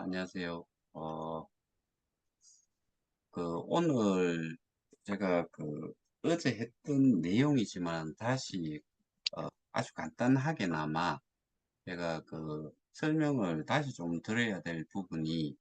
안녕하세요. 오늘 제가 어제 했던 내용이지만 다시 아주 간단하게나마 제가 설명을 다시 좀 드려야 될 부분이,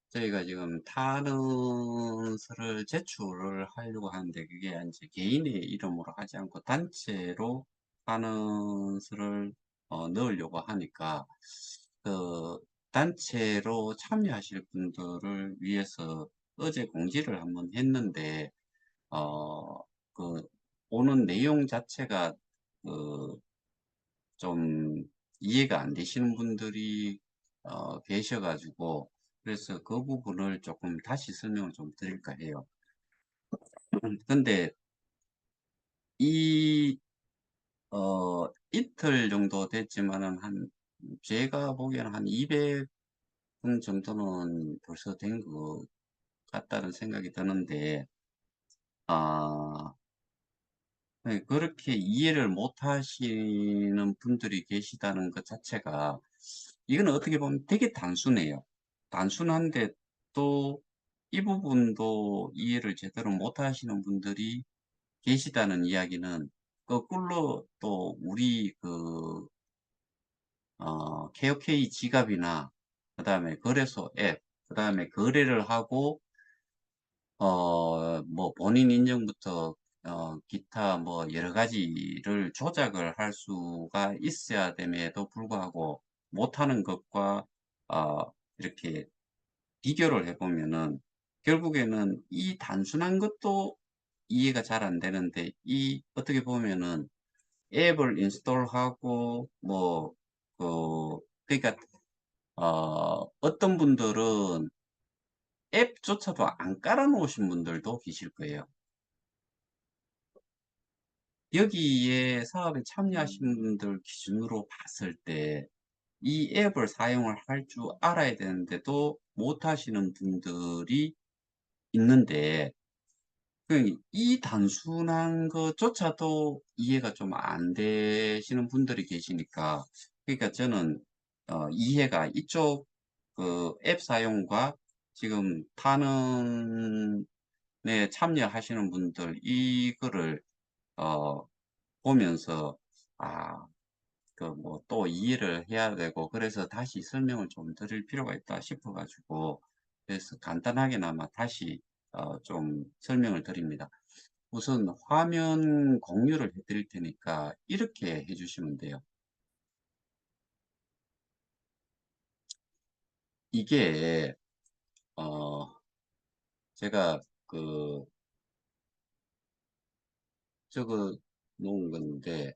저희가 지금 탄원서를 제출을 하려고 하는데, 그게 이제 개인의 이름으로 하지 않고 단체로 탄원서를 넣으려고 하니까, 그 단체로 참여하실 분들을 위해서 어제 공지를 한번 했는데, 어, 그 오는 내용 자체가 그 좀 이해가 안 되시는 분들이 계셔가지고, 그래서 그 부분을 조금 다시 설명을 좀 드릴까 해요. 근데 이 이틀 정도 됐지만은, 제가 보기에는 한 200분 정도는 벌써 된 것 같다는 생각이 드는데, 아, 네, 그렇게 이해를 못 하시는 분들이 계시다는 것 자체가, 이거는 어떻게 보면 되게 단순해요. 단순한데 또 이 부분도 이해를 제대로 못 하시는 분들이 계시다는 이야기는, 거꾸로 또 우리 KOK 지갑이나, 그 다음에 거래소 앱, 그 다음에 거래를 하고 뭐 본인 인증부터 기타 뭐 여러 가지를 조작을 할 수가 있어야 됨에도 불구하고 못하는 것과 어, 이렇게 비교를 해보면은, 결국에는 이 단순한 것도 이해가 잘 안 되는데, 이 어떻게 보면은 앱을 인스톨하고 뭐 그러니까 어떤 분들은 앱조차도 안 깔아 놓으신 분들도 계실 거예요. 여기에 사업에 참여하신 분들 기준으로 봤을 때 이 앱을 사용을 할 줄 알아야 되는데도 못 하시는 분들이 있는데, 이 단순한 것조차도 이해가 좀 안 되시는 분들이 계시니까, 그러니까 저는 이해가 이쪽 앱 사용과 지금 타는에 참여하시는 분들 이거를 어, 보면서, 아, 뭐 또 이해를 해야 되고, 그래서 다시 설명을 좀 드릴 필요가 있다 싶어가지고, 그래서 간단하게나마 다시 좀 설명을 드립니다. 우선 화면 공유를 해드릴 테니까 이렇게 해주시면 돼요. 이게 어, 제가 적어 놓은 건데,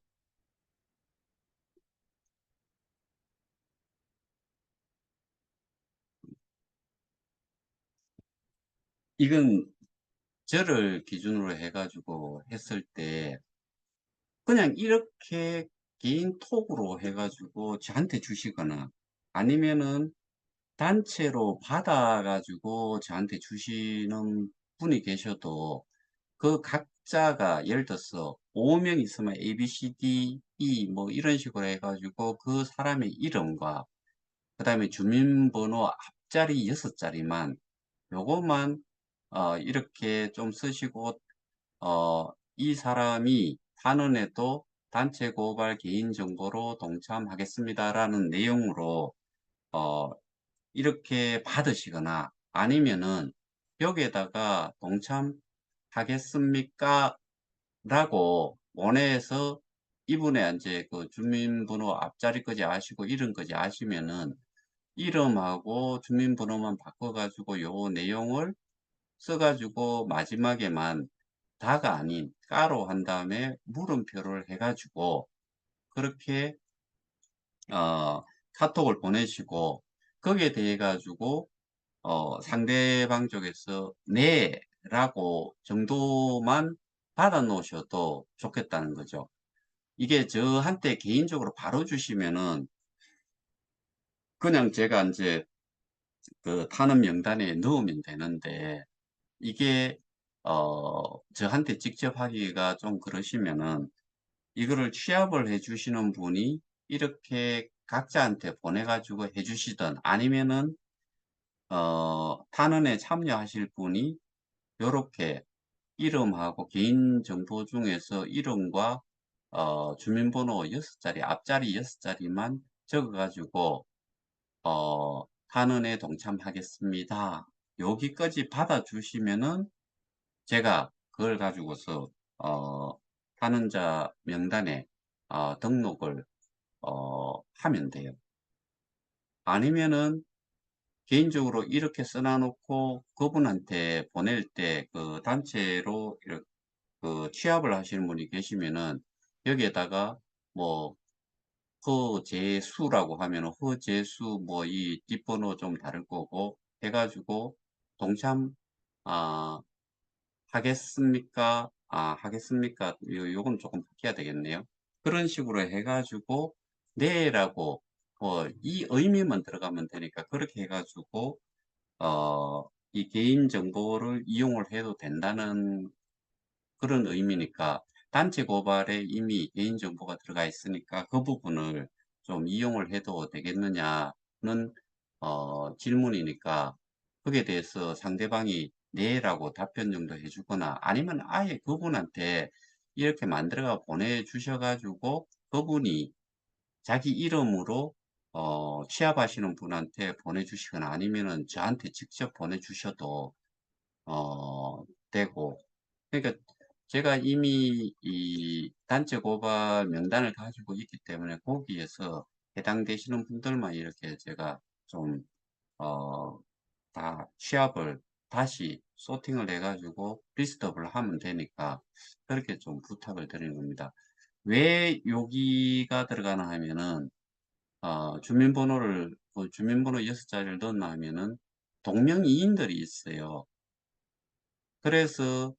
이건 저를 기준으로 해가지고 했을 때, 그냥 이렇게 개인 톡으로 해가지고 저한테 주시거나, 아니면은 단체로 받아가지고 저한테 주시는 분이 계셔도, 그 각자가 예를 들어서 5명 있으면 A, B, C, D, E 뭐 이런 식으로 해가지고 그 사람의 이름과 그 다음에 주민번호 앞자리 6자리만, 요것만 이렇게 좀 쓰시고, 이 사람이 탄원에도 단체 고발 개인정보로 동참하겠습니다라는 내용으로 어, 이렇게 받으시거나, 아니면은 여기에다가 동참하겠습니까? 라고 원해서 이분의 이제 주민번호 앞자리까지 아시고 이름까지 아시면은, 이름하고 주민번호만 바꿔가지고 요 내용을 써가지고 마지막에만 다가 아닌 까로 한 다음에 물음표를 해가지고 그렇게 카톡을 보내시고, 거기에 대해 가지고 상대방 쪽에서 네라고 정도만 받아 놓으셔도 좋겠다는 거죠. 이게 저한테 개인적으로 바로 주시면은 그냥 제가 이제 탄원 명단에 넣으면 되는데, 이게 저한테 직접 하기가 좀 그러시면은, 이거를 취합을 해 주시는 분이 이렇게 각자한테 보내 가지고 해 주시든, 아니면은 탄원에 참여하실 분이 요렇게 이름하고 개인정보 중에서 이름과 주민번호 6자리, 앞자리 6자리만 적어가지고 탄원에 동참하겠습니다. 여기까지 받아주시면은 제가 그걸 가지고서 탄원자 명단에 등록을 하면 돼요. 아니면은 개인적으로 이렇게 써놔놓고 그분한테 보낼 때 그 단체로 이렇게 그 취합을 하시는 분이 계시면은 여기에다가 뭐 허재수라고 하면은 허재수 뭐 이 뒷번호 좀 다를 거고 해가지고 동참 아 하겠습니까? 하겠습니까? 요건 조금 바뀌어야 되겠네요. 그런 식으로 해가지고 네라고 이 의미만 들어가면 되니까 그렇게 해가지고 이 개인 정보를 이용을 해도 된다는 그런 의미니까 단체 고발에 이미 개인 정보가 들어가 있으니까 그 부분을 좀 이용을 해도 되겠느냐는 질문이니까 거기에 대해서 상대방이 네라고 답변 정도 해주거나 아니면 아예 그분한테 이렇게 만들어가 보내주셔가지고 그분이 자기 이름으로 취합하시는 분한테 보내주시거나 아니면은 저한테 직접 보내주셔도 되고 그러니까 제가 이미 이 단체 고발 명단을 가지고 있기 때문에 거기에서 해당되시는 분들만 이렇게 제가 좀 다 취합을 다시 소팅을 해가지고 리스트업을 하면 되니까 그렇게 좀 부탁을 드리는 겁니다. 왜 여기가 들어가나 하면은 주민번호 6자리를 넣나 하면은 동명이인들이 있어요. 그래서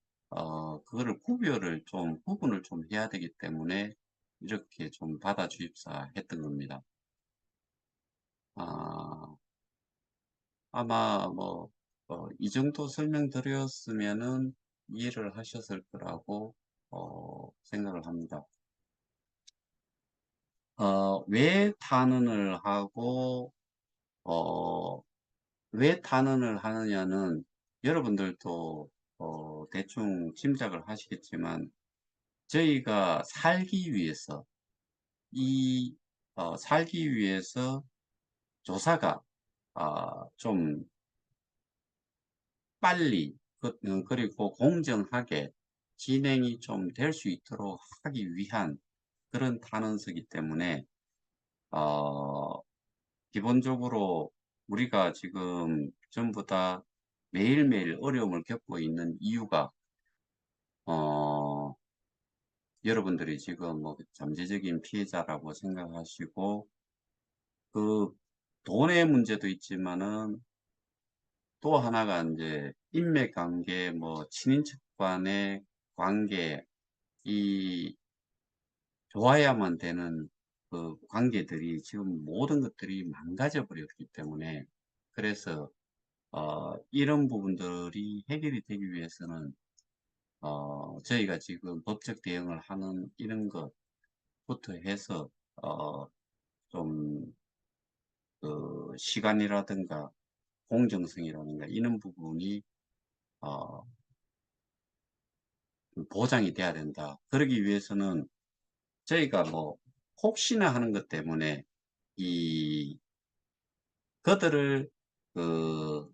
그거를 구분을 좀 해야 되기 때문에 이렇게 좀 받아 주입사 했던 겁니다. 아, 아마 뭐 이 정도 설명드렸으면은 이해를 하셨을 거라고 생각을 합니다. 왜 탄원을 하고 왜 탄원을 하느냐는 여러분들도 대충 짐작을 하시겠지만 저희가 살기 위해서 이 살기 위해서 조사가 좀 빨리 그리고 공정하게 진행이 좀 될 수 있도록 하기 위한 그런 탄원서이기 때문에 어, 기본적으로 우리가 지금 전부 다 매일매일 어려움을 겪고 있는 이유가 어, 여러분들이 지금 뭐 잠재적인 피해자라고 생각하시고 그 돈의 문제도 있지만은 또 하나가 이제 인맥 관계, 뭐 친인척 간의 관계, 이 좋아야만 되는 그 관계들이 지금 모든 것들이 망가져 버렸기 때문에 그래서 이런 부분들이 해결이 되기 위해서는 저희가 지금 법적 대응을 하는 이런 것부터 해서 좀 그 시간이라든가 공정성이라든가 이런 부분이 어, 보장이 돼야 된다. 그러기 위해서는 저희가 뭐 혹시나 하는 것 때문에 이 그들을 그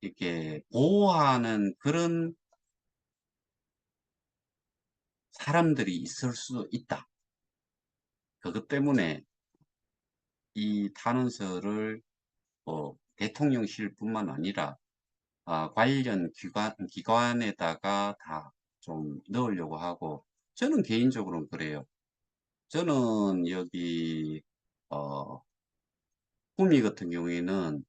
이렇게 보호하는 그런 사람들이 있을 수도 있다. 그것 때문에 이 탄원서를 대통령실뿐만 아니라 관련 기관에다가 다 좀 넣으려고 하고 저는 개인적으로는 그래요. 저는 여기 구미 같은 경우에는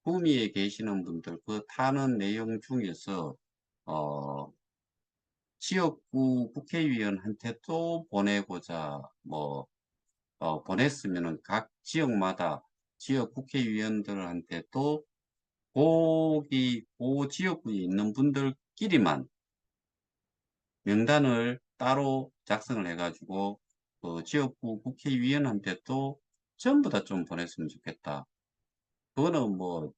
구미에 계시는 분들 그 탄원 내용 중에서 어, 지역구 국회의원한테 또 보내고자 뭐 보냈으면은 각 지역마다 지역 국회의원들한테 또 거기 그 지역구에 있는 분들끼리만 명단을 따로 작성을 해가지고 그 지역구 국회의원한테 또 전부 다 좀 보냈으면 좋겠다. 그거는 뭐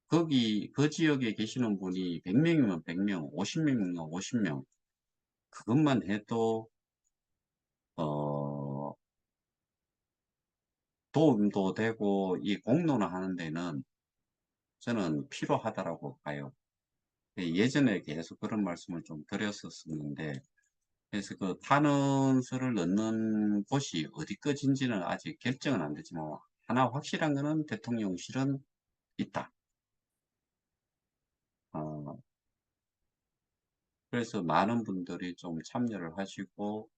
거기 그 지역에 계시는 분이 100명이면 100명, 50명이면 50명 그것만 해도 어, 도움도 되고 이 공론화 하는 데는 저는 필요하다라고 봐요. 예전에 계속 그런 말씀을 좀 드렸었는데 그래서 그 탄원서를 넣는 곳이 어디까지인지는 아직 결정은 안 되지만 하나 확실한 거는 대통령실은 있다. 어, 그래서 많은 분들이 좀 참여를 하시고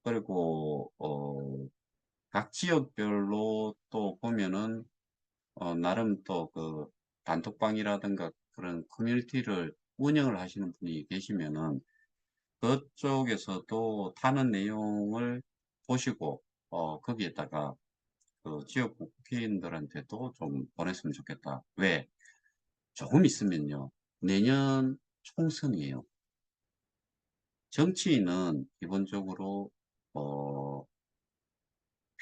그리고 각 지역별로 또 보면은 나름 또 그 단톡방이라든가 그런 커뮤니티를 운영을 하시는 분이 계시면은 그쪽에서도 타는 내용을 보시고 거기에다가 그 지역 국회의원들한테도 좀 보냈으면 좋겠다. 왜? 조금 있으면요. 내년 총선이에요. 정치인은 기본적으로 어,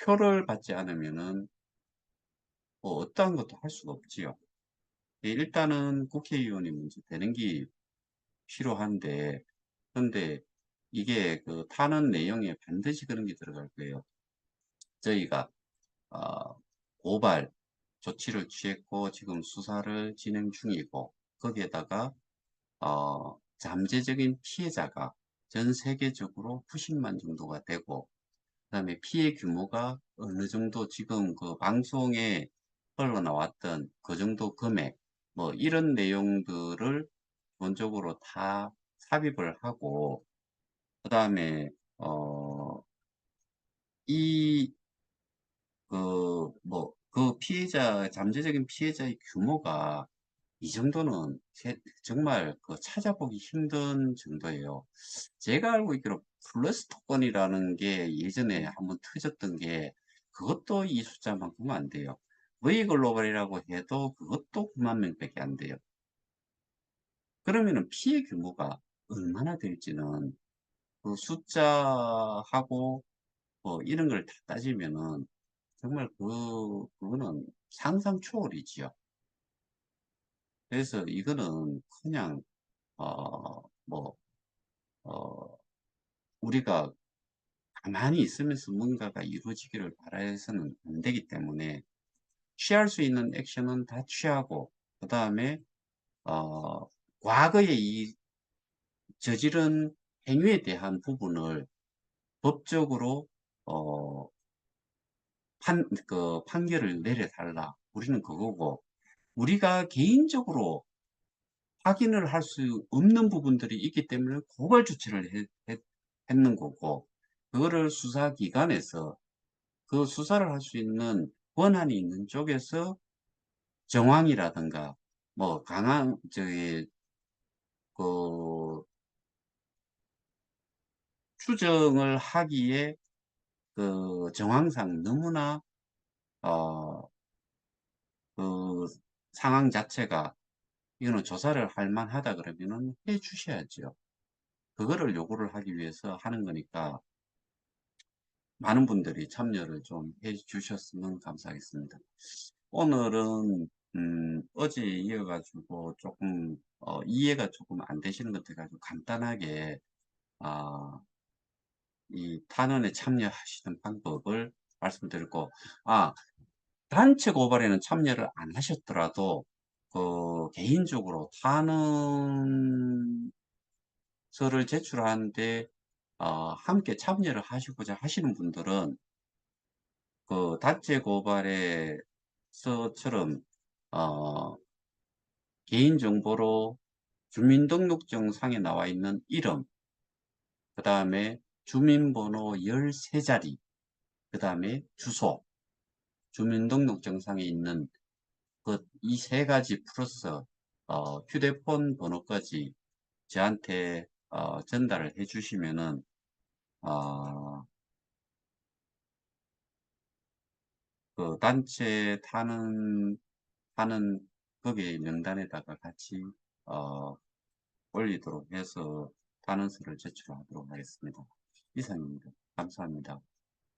표를 받지 않으면은 뭐 어떠한 것도 할 수가 없지요. 일단은 국회의원이 문제 되는 게 필요한데, 근데 이게 그 타는 내용에 반드시 그런 게 들어갈 거예요. 저희가 어, 고발 조치를 취했고 지금 수사를 진행 중이고 거기에다가 잠재적인 피해자가 전 세계적으로 90만 정도가 되고 그다음에 피해 규모가 어느 정도 지금 그 방송에 흘러나왔던 그 정도 금액 뭐 이런 내용들을 기본적으로 다 삽입을 하고 그다음에 이 그 피해자 잠재적인 피해자의 규모가 이 정도는 정말 그 찾아보기 힘든 정도예요. 제가 알고 있기로 플러스 토건이라는 게 예전에 한번 터졌던 게 그것도 이 숫자만큼은 안 돼요. V 글로벌이라고 해도 그것도 9만 명밖에 안 돼요. 그러면은 피해 규모가 얼마나 될지는 그 숫자하고 뭐 이런 걸 다 따지면은 정말 그거는 상상 초월이지요. 그래서 이거는 그냥 뭐 우리가 가만히 있으면서 뭔가가 이루어지기를 바라서는 안 되기 때문에 취할 수 있는 액션은 다 취하고 그 다음에 과거에 이 저지른 행위에 대한 부분을 법적으로 어, 판결을 내려달라. 우리는 그거고 우리가 개인적으로 확인을 할 수 없는 부분들이 있기 때문에 고발 조치를 했는 거고 그거를 수사기관에서 그 수사를 할 수 있는 권한이 있는 쪽에서 정황이라든가 뭐 강한 저기 그 추정을 하기에 그 정황상 너무나 어 그 상황 자체가 이거는 조사를 할 만하다 그러면은 해 주셔야죠. 그거를 요구를 하기 위해서 하는 거니까 많은 분들이 참여를 좀 해 주셨으면 감사하겠습니다. 오늘은 어제 이어가지고 조금 이해가 조금 안 되시는 것 같아가지고 간단하게 아, 이 탄원에 참여하시는 방법을 말씀드렸고 단체 고발에는 참여를 안 하셨더라도 그 개인적으로 탄원서를 제출하는데 함께 참여를 하시고자 하시는 분들은 그 단체 고발에서처럼 어, 개인정보로 주민등록증상에 나와 있는 이름, 그 다음에 주민번호 13자리, 그 다음에 주소, 주민등록증상에 있는 그 이 세 가지 플러스 휴대폰 번호까지 저한테 전달을 해 주시면은 어, 그 단체 타는 거기 명단에다가 같이 어, 올리도록 해서 단원서를 제출하도록 하겠습니다. 이상입니다. 감사합니다.